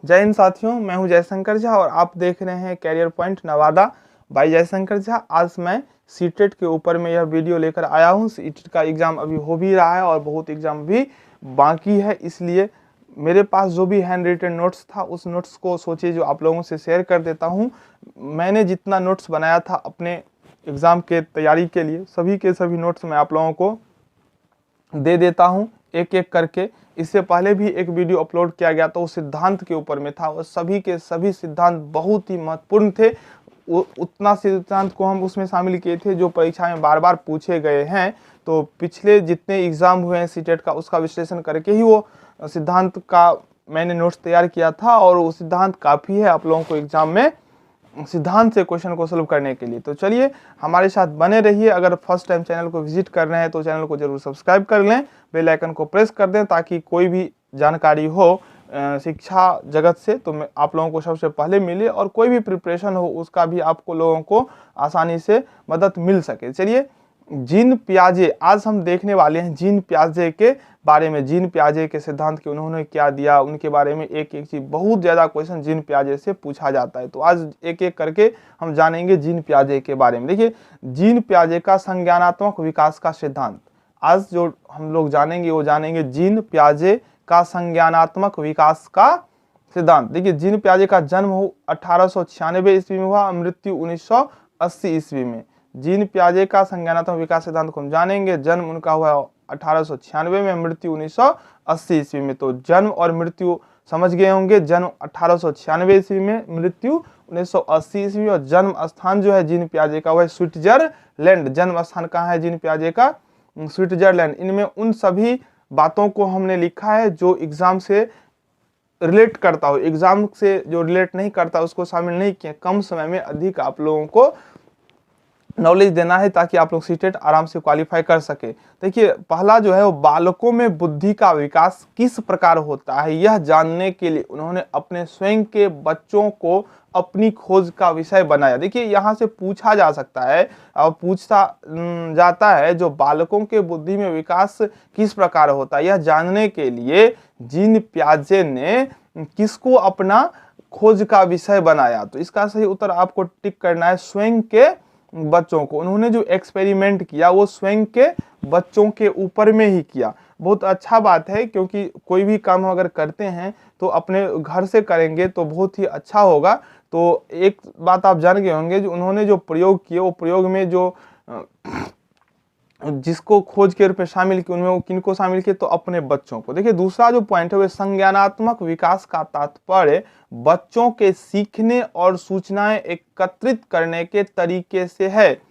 जय हिंद साथियों, मैं हूं जयशंकर झा और आप देख रहे हैं career point Nawada by Jayshankar Jha. आज मैं सीटेट के ऊपर में यह वीडियो लेकर आया हूं। सीटेट का एग्ज़ाम अभी हो भी रहा है और बहुत एग्ज़ाम भी बाकी है, इसलिए मेरे पास जो भी हैंड रिटन नोट्स था उस नोट्स को सोचिए जो आप लोगों से शेयर कर देता हूँ। मैंने जितना नोट्स बनाया था अपने एग्ज़ाम के तैयारी के लिए, सभी के सभी नोट्स मैं आप लोगों को दे देता हूं एक एक करके। इससे पहले भी एक वीडियो अपलोड किया गया तो वो सिद्धांत के ऊपर में था और सभी के सभी सिद्धांत बहुत ही महत्वपूर्ण थे। उतना सिद्धांत को हम उसमें शामिल किए थे जो परीक्षा में बार बार पूछे गए हैं। तो पिछले जितने एग्जाम हुए हैं सीटेट का उसका विश्लेषण करके ही वो सिद्धांत का मैंने नोट्स तैयार किया था और वो सिद्धांत काफ़ी है आप लोगों को एग्जाम में सिद्धांत से क्वेश्चन को सॉल्व करने के लिए। तो चलिए हमारे साथ बने रहिए। अगर फर्स्ट टाइम चैनल को विजिट कर रहे हैं तो चैनल को जरूर सब्सक्राइब कर लें, बेल आइकन को प्रेस कर दें ताकि कोई भी जानकारी हो शिक्षा जगत से तो आप लोगों को सबसे पहले मिले और कोई भी प्रिपरेशन हो उसका भी आपको लोगों को आसानी से मदद मिल सके। चलिए जीन पियाजे आज हम देखने वाले हैं। जीन पियाजे के बारे में, जीन पियाजे के सिद्धांत के उन्होंने क्या दिया उनके बारे में एक एक चीज, बहुत ज़्यादा क्वेश्चन जीन पियाजे से पूछा जाता है। तो आज एक एक करके हम जानेंगे जीन पियाजे के बारे में। देखिए जीन पियाजे का संज्ञानात्मक विकास का सिद्धांत आज जो हम लोग जानेंगे वो जानेंगे जीन पियाजे का संज्ञानात्मक विकास का सिद्धांत। देखिए जीन पियाजे का जन्म 1896 ईस्वी में हुआ, मृत्यु 1980 ईस्वी में। जीन पियाजे का संज्ञानात्मक विकास सिद्धांत को हम जानेंगे। जन्म उनका हुआ 1896 में, मृत्यु 1980 ईस्वी में। तो जन्म और मृत्यु समझ गए होंगे। जन्म 1896 ईस्वी में, मृत्यु 1980 ईस्वी। और जन्म स्थान जो है जीन पियाजे का वह स्विट्जरलैंड। जन्म स्थान कहाँ है जीन पियाजे का? स्विट्जरलैंड। इनमें उन सभी बातों को हमने लिखा है जो एग्जाम से रिलेट करता हो, एग्जाम से जो रिलेट नहीं करता उसको शामिल नहीं किया। कम समय में अधिक आप लोगों को नॉलेज देना है ताकि आप लोग सीटेट आराम से क्वालिफाई कर सके। देखिए पहला जो है वो बालकों में बुद्धि का विकास किस प्रकार होता है यह जानने के लिए उन्होंने अपने स्वयं के बच्चों को अपनी खोज का विषय बनाया। देखिए यहाँ से पूछा जा सकता है और पूछता जाता है जो बालकों के बुद्धि में विकास किस प्रकार होता है यह जानने के लिए जीन पियाजे ने किसको अपना खोज का विषय बनाया। तो इसका सही उत्तर आपको टिक करना है, स्वयं के बच्चों को। उन्होंने जो एक्सपेरिमेंट किया वो स्वयं के बच्चों के ऊपर में ही किया। बहुत अच्छा बात है क्योंकि कोई भी काम अगर करते हैं तो अपने घर से करेंगे तो बहुत ही अच्छा होगा। तो एक बात आप जान गए होंगे जो उन्होंने जो प्रयोग किए वो प्रयोग में जो जिसको खोज के रूप में शामिल किए उनमें वो किनको शामिल किए? तो अपने बच्चों को। देखिए दूसरा जो पॉइंट है वो संज्ञानात्मक विकास का तात्पर्य बच्चों के सीखने और सूचनाएं एकत्रित करने के तरीके से है।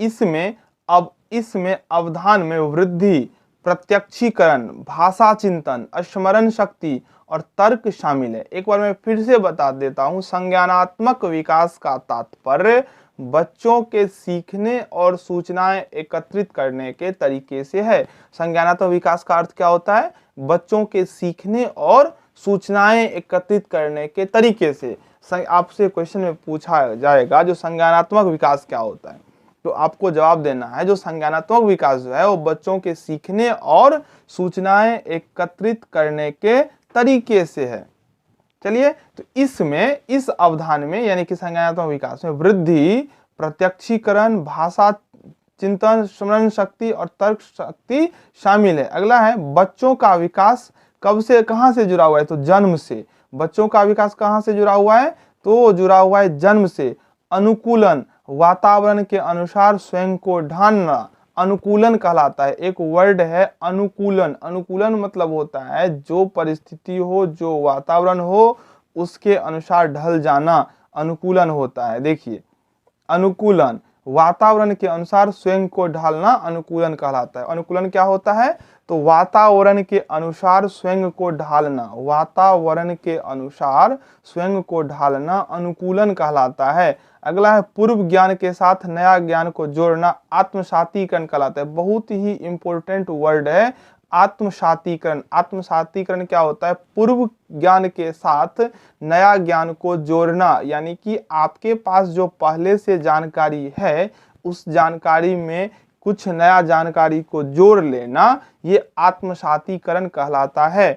इसमें अवधान में वृद्धि, प्रत्यक्षीकरण, भाषा चिंतन, स्मरण शक्ति और तर्क शामिल है। एक बार मैं फिर से बता देता हूं, संज्ञानात्मक विकास का तात्पर्य बच्चों के सीखने और सूचनाएं एकत्रित करने के तरीके से है। संज्ञानात्मक विकास का अर्थ क्या होता है? बच्चों के सीखने और सूचनाएं एकत्रित करने के तरीके से। आपसे क्वेश्चन में पूछा जाएगा जो संज्ञानात्मक विकास क्या होता है तो आपको जवाब देना है जो संज्ञानात्मक विकास जो है वो बच्चों के सीखने और सूचनाएं एकत्रित करने के तरीके से है। चलिए तो इसमें इस अवधान में यानी कि संज्ञानात्मक विकास में वृद्धि, प्रत्यक्षीकरण, भाषा चिंतन, स्मरण शक्ति और तर्क शक्ति शामिल है। अगला है बच्चों का विकास कब से कहां से जुड़ा हुआ है? तो जन्म से। बच्चों का विकास कहां से जुड़ा हुआ है? तो जुड़ा हुआ है जन्म से। अनुकूलन, वातावरण के अनुसार स्वयं को ढालना अनुकूलन कहलाता है। एक वर्ड है अनुकूलन। अनुकूलन मतलब होता है जो परिस्थिति हो, जो वातावरण हो उसके अनुसार ढल जाना अनुकूलन होता है। देखिए अनुकूलन, वातावरण के अनुसार स्वयं को ढालना अनुकूलन कहलाता है। अनुकूलन क्या होता है? तो वातावरण के अनुसार स्वयं को ढालना, वातावरण के अनुसार स्वयं को ढालना अनुकूलन कहलाता है। अगला है पूर्व ज्ञान के साथ नया ज्ञान को जोड़ना आत्मसातीकरण कहलाता है। बहुत ही इंपॉर्टेंट वर्ड है आत्मसातीकरण। आत्मसातीकरण क्या होता है? पूर्व ज्ञान के साथ नया ज्ञान को जोड़ना, यानी कि आपके पास जो पहले से जानकारी है उस जानकारी में कुछ नया जानकारी को जोड़ लेना, ये आत्मसातीकरण कहलाता है।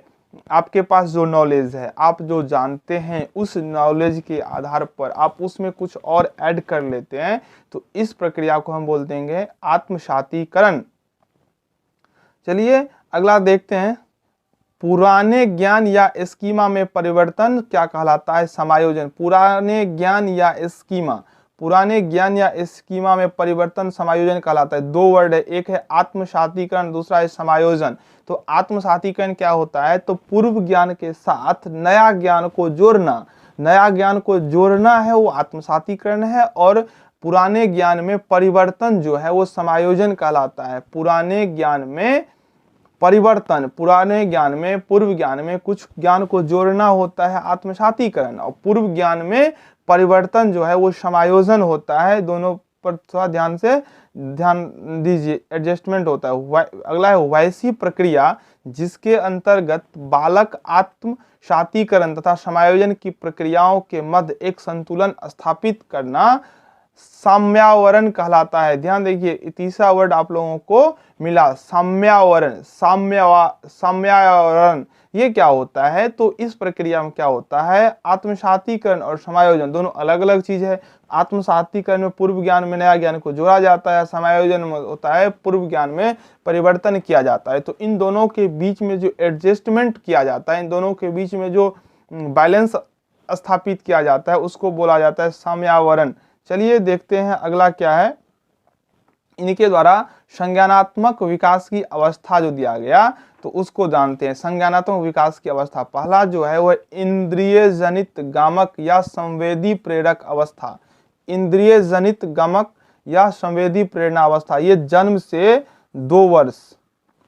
आपके पास जो नॉलेज है, आप जो जानते हैं, उस नॉलेज के आधार पर आप उसमें कुछ और ऐड कर लेते हैं, तो इस प्रक्रिया को हम बोल देंगे आत्मसातीकरण। चलिए अगला देखते हैं, पुराने ज्ञान या स्कीमा में परिवर्तन क्या कहलाता है? समायोजन। पुराने ज्ञान या स्कीमा, पुराने ज्ञान या स्कीमा में परिवर्तन समायोजन कहलाता है। दो वर्ड है, एक है आत्मसातीकरण, दूसरा है समायोजन। तो आत्मसातीकरण क्या होता है? तो पूर्व ज्ञान के साथ नया ज्ञान को जोड़ना, नया ज्ञान को जोड़ना है वो आत्मसातीकरण है, और पुराने ज्ञान में परिवर्तन जो है वो समायोजन कहलाता है। पुराने ज्ञान में परिवर्तन, पुराने ज्ञान में पूर्व ज्ञान में कुछ ज्ञान को जोड़ना होता है आत्मसातीकरण, और पूर्व ज्ञान में परिवर्तन जो है वो समायोजन होता है। दोनों पर थोड़ा ध्यान दीजिए, एडजस्टमेंट होता है। अगला है वैसी प्रक्रिया जिसके अंतर्गत बालक आत्मसातीकरण तथा समायोजन की प्रक्रियाओं के मध्य एक संतुलन स्थापित करना साम्यावरण कहलाता है। ध्यान देखिए, तीसरा वर्ड आप लोगों को मिला, साम्यावरण। साम्यावरण ये क्या होता है? तो इस प्रक्रिया में क्या होता है, आत्मसातीकरण और समायोजन दोनों अलग अलग चीज है। आत्मसातीकरण में पूर्व ज्ञान में नया ज्ञान को जोड़ा जाता है, समायोजन में होता है पूर्व ज्ञान में परिवर्तन किया जाता है। तो इन दोनों के बीच में जो एडजस्टमेंट किया जाता है, इन दोनों के बीच में जो बैलेंस स्थापित किया जाता है, उसको बोला जाता है साम्यावरण। चलिए देखते हैं अगला क्या है। इनके द्वारा संज्ञानात्मक विकास की अवस्था जो दिया गया, तो उसको जानते हैं। संज्ञानात्मक विकास की अवस्था, पहला जो है वह इंद्रिय जनित गामक या संवेदी प्रेरक अवस्था। इंद्रिय जनित गामक या संवेदी प्रेरणा अवस्था, ये जन्म से 2 वर्ष,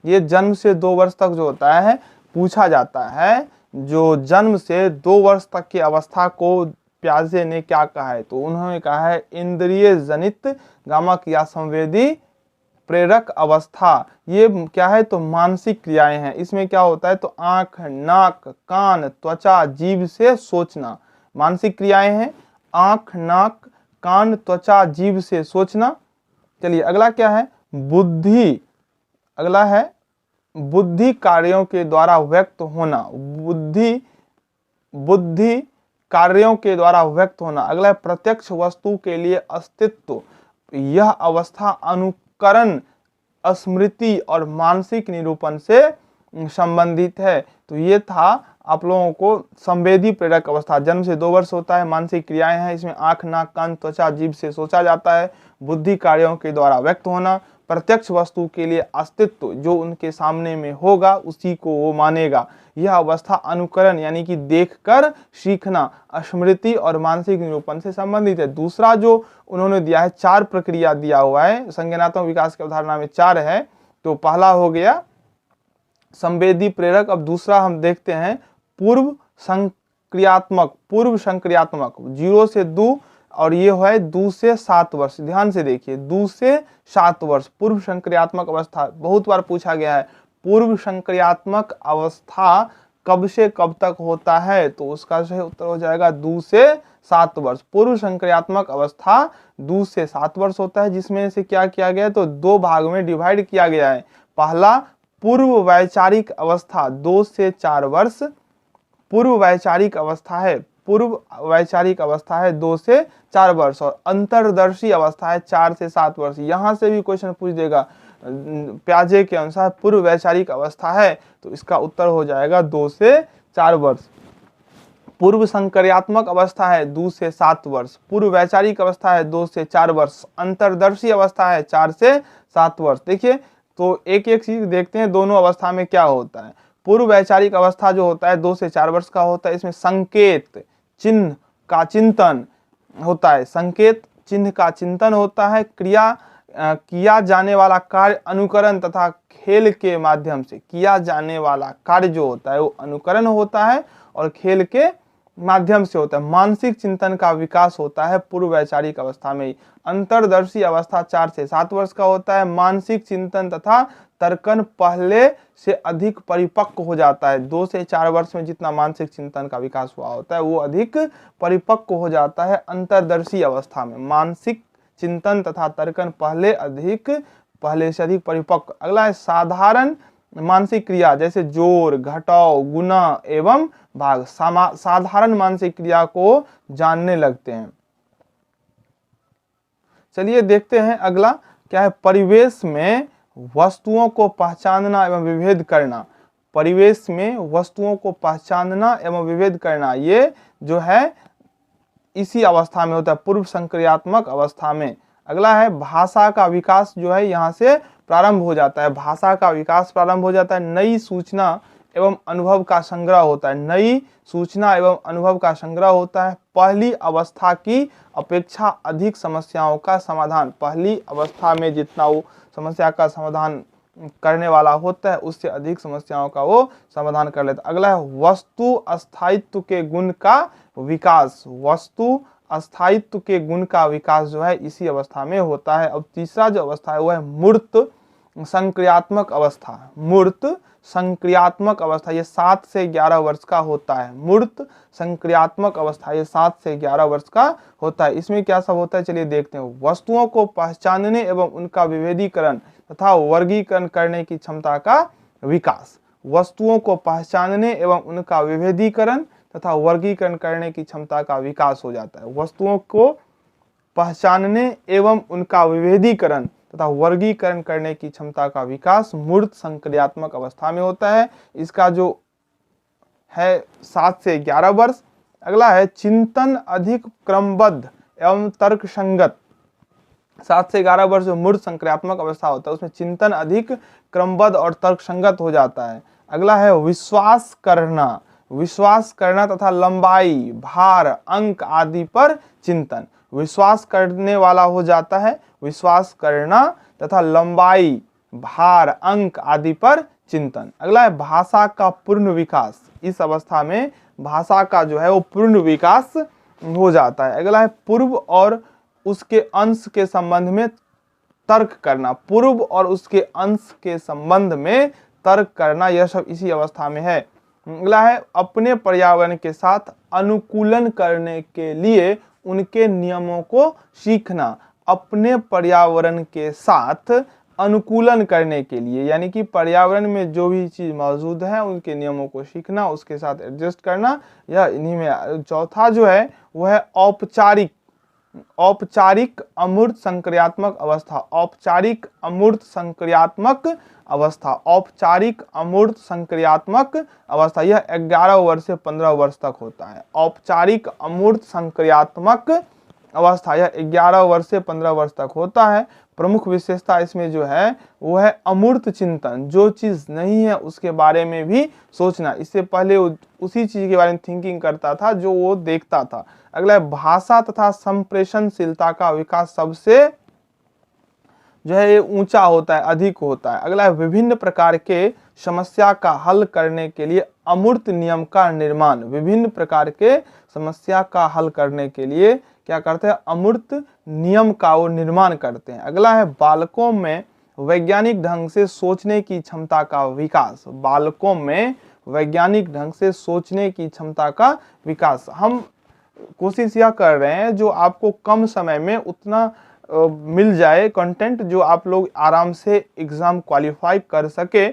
ये जन्म से 2 वर्ष तक जो होता है पूछा जाता है। जो जन्म से 2 वर्ष तक की अवस्था को प्याजे ने क्या कहा है? तो उन्होंने कहा है इंद्रिय जनित गामक या संवेदी प्रेरक अवस्था। ये क्या है? तो मानसिक क्रियाएं हैं। इसमें क्या होता है? तो आंख, नाक, कान, त्वचा, जीभ से सोचना, मानसिक क्रियाएं हैं। आंख, नाक, कान, त्वचा, जीभ से सोचना। चलिए अगला क्या है? बुद्धि। अगला है बुद्धि कार्यों के द्वारा व्यक्त होना। बुद्धि कार्यों के द्वारा व्यक्त होना। अगला है प्रत्यक्ष वस्तु के लिए अस्तित्व। यह अवस्था अनुकरण, स्मृति और मानसिक निरूपण से संबंधित है। तो ये था आप लोगों को संवेदी प्रेरक अवस्था। जन्म से 2 वर्ष होता है, मानसिक क्रियाएं हैं, इसमें आंख, नाक, कान, त्वचा, जीभ से सोचा जाता है। बुद्धि कार्यों के द्वारा व्यक्त होना, प्रत्यक्ष वस्तु के लिए अस्तित्व, जो उनके सामने में होगा उसी को वो मानेगा। यह अवस्था अनुकरण यानी कि देखकर सीखना, स्मृति और मानसिक निरूपण से संबंधित है। दूसरा जो उन्होंने दिया है, 4 प्रक्रिया दिया हुआ है, संज्ञानात्मक विकास की अवधारणा में 4 है। तो पहला हो गया संवेदी प्रेरक। अब दूसरा हम देखते हैं पूर्व संक्रियात्मक। पूर्व संक्रियात्मक 0 से 2, और ये है 2 से 7 वर्ष। ध्यान से देखिए, 2 से 7 वर्ष पूर्व संक्रियात्मक अवस्था। बहुत बार पूछा गया है पूर्व संक्रियात्मक अवस्था कब से कब तक होता है? तो उसका सही उत्तर हो जाएगा 2 से 7 वर्ष। पूर्व संक्रियात्मक अवस्था 2 से 7 वर्ष होता है, जिसमें से क्या किया गया है? तो 2 भाग में डिवाइड किया गया है। पहला पूर्व वैचारिक अवस्था 2 से 4 वर्ष, पूर्व वैचारिक अवस्था है, पूर्व वैचारिक अवस्था है 2 से 4 वर्ष, और अंतर्दर्शी अवस्था है 4 से 7 वर्ष। यहां से भी क्वेश्चन पूछ देगा, प्याजे के अनुसार पूर्व वैचारिक अवस्था है, तो इसका उत्तर हो जाएगा 2 से 4 वर्ष। पूर्व संक्रियात्मक अवस्था है 2 से 7 वर्ष, पूर्व वैचारिक अवस्था है 2 से 4 वर्ष, अंतर्दर्शी अवस्था है 4 से 7 वर्ष। देखिए तो एक एक चीज देखते हैं दोनों अवस्था में क्या होता है। पूर्व वैचारिक अवस्था जो होता है 2 से 4 वर्ष का होता है। इसमें संकेत चिन्ह का चिंतन होता है, संकेत चिन्ह का चिंतन होता है। किया जाने वाला कार्य अनुकरण तथा खेल के माध्यम से, किया जाने वाला कार्य जो होता है वो अनुकरण होता है और खेल के माध्यम से होता है। मानसिक चिंतन का विकास होता है पूर्व वैचारिक अवस्था में ही। अंतर्दर्शी अवस्था 4 से 7 वर्ष का होता है। मानसिक चिंतन तथा तर्कन पहले से अधिक परिपक्व हो जाता है। 2 से 4 वर्ष में जितना मानसिक चिंतन का विकास हुआ होता है वो अधिक परिपक्व हो जाता है अंतर्दर्शी अवस्था में। मानसिक चिंतन तथा तर्कन पहले से अधिक परिपक्व। अगला है साधारण मानसिक क्रिया जैसे जोड़, घटाव, गुना एवं भाग साधारण मानसिक क्रिया को जानने लगते हैं। चलिए देखते हैं अगला क्या है, परिवेश में वस्तुओं को पहचानना एवं विभेद करना। परिवेश में वस्तुओं को पहचानना एवं विभेद करना, ये जो है इसी अवस्था में होता है, पूर्व संक्रियात्मक अवस्था में। अगला है भाषा का विकास जो है यहाँ से प्रारंभ हो जाता है, भाषा का विकास प्रारंभ हो जाता है, नई सूचना एवं अनुभव का संग्रह होता है, नई सूचना एवं अनुभव का संग्रह होता है। पहली अवस्था की अपेक्षा अधिक समस्याओं का समाधान, पहली अवस्था में जितना वो समस्या का समाधान करने वाला होता है उससे अधिक समस्याओं का वो समाधान कर लेता है। अगला है वस्तु अस्थायित्व के गुण का विकास, वस्तु अस्थायित्व के गुण का विकास जो है इसी अवस्था में होता है। अब तीसरा जो अवस्था है वो है मूर्त संक्रियात्मक अवस्था, मूर्त संक्रियात्मक अवस्था, ये 7 से 11 वर्ष का होता है। मूर्त संक्रियात्मक अवस्था ये 7 से 11 वर्ष का होता है। इसमें क्या सब होता है चलिए देखते हैं। वस्तुओं को पहचानने एवं उनका विभेदीकरण तथा वर्गीकरण करने की क्षमता का विकास, वस्तुओं को पहचानने एवं उनका विभेदीकरण तथा वर्गीकरण करने की क्षमता का विकास हो जाता है। वस्तुओं को पहचानने एवं उनका विभेदीकरण तथा वर्गीकरण करने की क्षमता का विकास मूर्त संक्रियात्मक अवस्था में होता है। इसका जो है 7 से 11 वर्ष। अगला है चिंतन अधिक क्रमबद्ध एवं तर्कसंगत, 7 से 11 वर्ष जो मूर्त संक्रियात्मक अवस्था होता है उसमें चिंतन अधिक क्रमबद्ध और तर्कसंगत हो जाता है। अगला है विश्वास करना, विश्वास करना तथा लंबाई, भार, अंक आदि पर चिंतन, विश्वास करने वाला हो जाता है, विश्वास करना तथा लंबाई, भार, अंक आदि पर चिंतन। अगला है भाषा का पूर्ण विकास, इस अवस्था में भाषा का जो है वो पूर्ण विकास हो जाता है। अगला है पूर्व और उसके अंश के संबंध में तर्क करना, पूर्व और उसके अंश के संबंध में तर्क करना, यह सब इसी अवस्था में है। अगला है अपने पर्यावरण के साथ अनुकूलन करने के लिए उनके नियमों को सीखना, अपने पर्यावरण के साथ अनुकूलन करने के लिए, यानी कि पर्यावरण में जो भी चीज मौजूद है उनके नियमों को सीखना, उसके साथ एडजस्ट करना, यह इन्हीं में। चौथा जो है वह है औपचारिक, औपचारिक अमूर्त संक्रियात्मक अवस्था, औपचारिक अमूर्त संक्रियात्मक अवस्था, औपचारिक अमूर्त संक्रियात्मक अवस्था, यह 11 वर्ष से 15 वर्ष तक होता है। औपचारिक अमूर्त संक्रियात्मक अवस्था यह 11 वर्ष से 15 वर्ष तक होता है। प्रमुख विशेषता इसमें जो है वो है अमूर्त चिंतन, जो चीज नहीं है उसके बारे में भी सोचना, इससे पहले उसी चीज के बारे में थिंकिंग करता था जो वो देखता था। अगला है भाषा तथा संप्रेषणशीलता का विकास सबसे जो है ये ऊंचा होता है, अधिक होता है। अगला है विभिन्न प्रकार के समस्या का हल करने के लिए अमूर्त नियम का निर्माण, विभिन्न प्रकार के समस्या का हल करने के लिए क्या करते हैं, अमूर्त नियम का वो निर्माण करते हैं। अगला है बालकों में वैज्ञानिक ढंग से सोचने की क्षमता का विकास, बालकों में वैज्ञानिक ढंग से सोचने की क्षमता का विकास। हम कोशिश यह कर रहे हैं जो आपको कम समय में उतना मिल जाए कंटेंट जो आप लोग आराम से एग्जाम क्वालिफाई कर सके।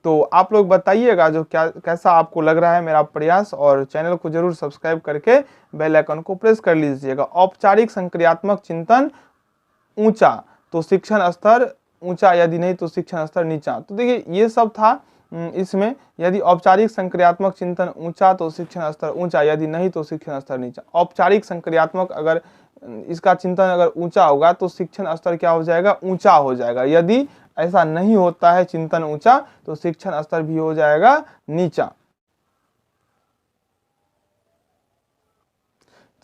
तो आप लोग बताइएगा जो क्या कैसा आपको लग रहा है मेरा प्रयास, और चैनल को जरूर सब्सक्राइब करके बेल आइकन को प्रेस कर लीजिएगा। औपचारिक संक्रियात्मक चिंतन ऊंचा तो शिक्षण स्तर ऊंचा, यदि नहीं तो शिक्षण स्तर नीचा। तो देखिए ये सब था इसमें, यदि औपचारिक संक्रियात्मक चिंतन ऊंचा तो शिक्षण स्तर ऊंचा, यदि नहीं तो शिक्षण स्तर नीचा। औपचारिक संक्रियात्मक अगर इसका चिंतन अगर ऊंचा होगा तो शिक्षण स्तर क्या हो जाएगा, ऊंचा हो जाएगा। यदि ऐसा नहीं होता है चिंतन ऊंचा तो शिक्षण स्तर भी हो जाएगा नीचा।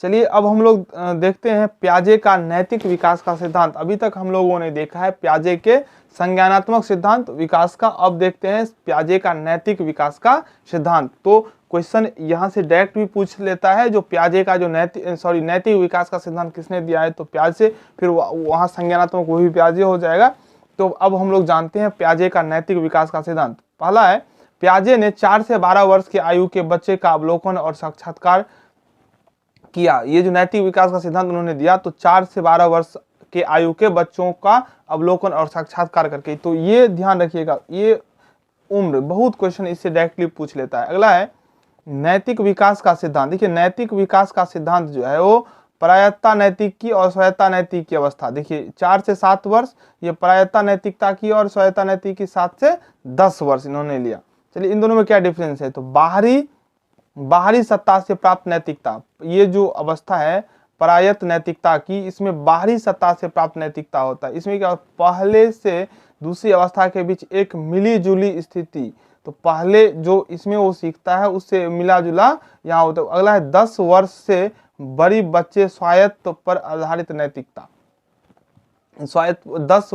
चलिए अब हम लोग देखते हैं पियाजे का नैतिक विकास का सिद्धांत। अभी तक हम लोगों ने देखा है पियाजे के संज्ञानात्मक सिद्धांत विकास का, अब देखते हैं पियाजे का नैतिक विकास का सिद्धांत। तो क्वेश्चन यहाँ से डायरेक्ट भी पूछ लेता है जो पियाजे का जो नैतिक विकास का सिद्धांत किसने दिया है, तो पियाजे, फिर वहाँ संज्ञानात्मक वो भी पियाजे हो जाएगा। तो अब हम लोग जानते हैं पियाजे का नैतिक विकास का सिद्धांत। पहला है पियाजे ने 4 से 12 वर्ष की आयु के बच्चे का अवलोकन और साक्षात्कार किया। ये जो नैतिक विकास का सिद्धांत उन्होंने दिया तो 4 से 12 वर्ष के आयु के बच्चों का अवलोकन और साक्षात्कार करके। तो ये ध्यान रखिएगा, ये उम्र, बहुत क्वेश्चन इससे डायरेक्टली पूछ लेता है। अगला है नैतिक विकास का सिद्धांत। देखिए नैतिक विकास का सिद्धांत जो है वो प्रायत्ता नैतिक की और स्वायत्ता नैतिक की अवस्था। देखिए 4 से 7 वर्ष ये प्रायत्ता नैतिकता की और स्वायत्ता नैतिक की 7 से 10 वर्ष इन्होंने लिया। चलिए इन दोनों में क्या डिफरेंस है, तो बाहरी सत्ता से प्राप्त नैतिकता, ये जो अवस्था है प्रायत्त नैतिकता की, इसमें बाहरी सत्ता से प्राप्त नैतिकता होता है। इसमें क्या पहले से दूसरी अवस्था के बीच एक मिली जुली स्थिति, तो पहले जो इसमें वो सीखता है उससे मिला जुला यहाँ होता है। अगला है 10 वर्ष से बड़ी बच्चे स्वायत्त पर आधारित नैतिकता। स्वायत्त 10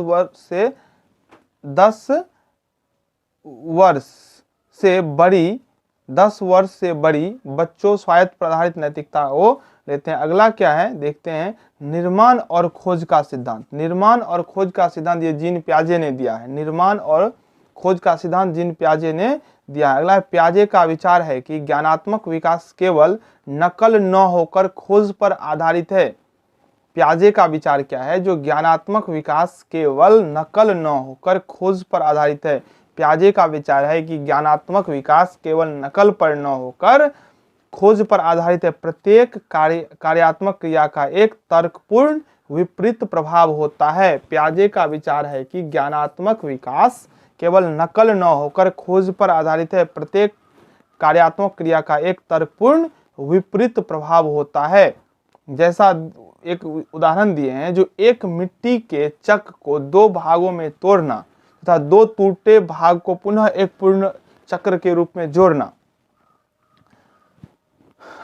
वर्ष से बड़ी बच्चों स्वायत्त पर आधारित नैतिकता वो लेते हैं। अगला क्या है देखते हैं, निर्माण और खोज का सिद्धांत। निर्माण और खोज का सिद्धांत ये जीन पियाजे ने दिया है। निर्माण और खोज का सिद्धांत जीन पियाजे ने दिया है। अगला है पियाजे का विचार है कि ज्ञानात्मक विकास केवल नकल न होकर खोज पर आधारित है। पियाजे का विचार क्या है, जो ज्ञानात्मक विकास केवल नकल न होकर खोज पर आधारित है। पियाजे का विचार है कि ज्ञानात्मक विकास केवल नकल पर न होकर खोज पर आधारित है। प्रत्येक कार्यात्मक क्रिया का एक तर्कपूर्ण विपरीत प्रभाव होता है। पियाजे का विचार है कि ज्ञानात्मक विकास केवल नकल न होकर खोज पर आधारित है। प्रत्येक कार्यात्मक क्रिया का एक तर्कपूर्ण विपरीत प्रभाव होता है। जैसा एक उदाहरण दिए हैं, जो एक मिट्टी के चक को 2 भागों में तोड़ना तथा 2 टूटे भाग को पुनः एक पूर्ण चक्र के रूप में जोड़ना।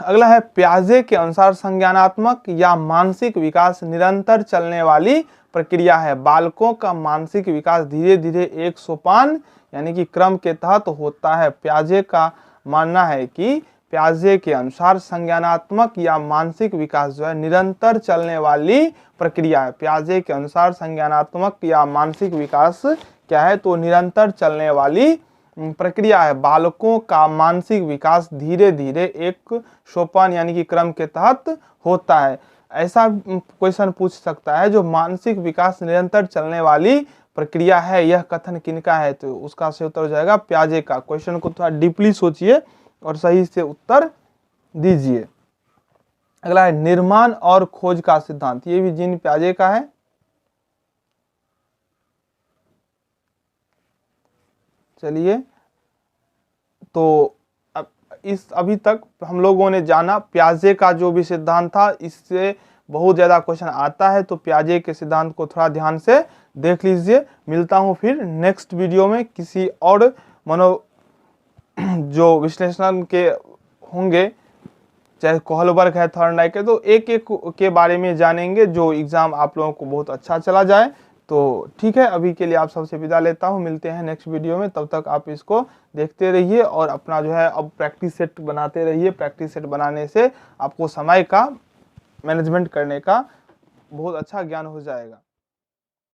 अगला है पियाजे के अनुसार संज्ञानात्मक या मानसिक विकास निरंतर चलने वाली प्रक्रिया है। बालकों का मानसिक विकास धीरे धीरे एक सोपान यानी कि क्रम के तहत होता है। पियाजे का मानना है कि पियाजे के अनुसार संज्ञानात्मक या मानसिक विकास जो है निरंतर चलने वाली प्रक्रिया है। पियाजे के अनुसार संज्ञानात्मक या मानसिक विकास क्या है, तो निरंतर चलने वाली प्रक्रिया है। बालकों का मानसिक विकास धीरे धीरे एक सोपान यानी कि क्रम के तहत होता है। ऐसा क्वेश्चन पूछ सकता है, जो मानसिक विकास निरंतर चलने वाली प्रक्रिया है यह कथन किनका है, तो उसका सही उत्तर हो जाएगा पियाजे का। क्वेश्चन को थोड़ा डीपली सोचिए और सही से उत्तर दीजिए। अगला है निर्माण और खोज का सिद्धांत। ये भी जीन पियाजे का है। चलिए तो अभी तक हम लोगों ने जाना पियाजे का जो भी सिद्धांत था, इससे बहुत ज्यादा क्वेश्चन आता है, तो पियाजे के सिद्धांत को थोड़ा ध्यान से देख लीजिए। मिलता हूं फिर नेक्स्ट वीडियो में किसी और जो विश्लेषण के होंगे, चाहे कोहलबर्ग है, थॉर्नडाइक है, तो एक एक के बारे में जानेंगे, जो एग्जाम आप लोगों को बहुत अच्छा चला जाए। तो ठीक है, अभी के लिए आप सबसे विदा लेता हूं। मिलते हैं नेक्स्ट वीडियो में, तब तक आप इसको देखते रहिए और अपना जो है अब प्रैक्टिस सेट बनाते रहिए। प्रैक्टिस सेट बनाने से आपको समय का मैनेजमेंट करने का बहुत अच्छा ज्ञान हो जाएगा।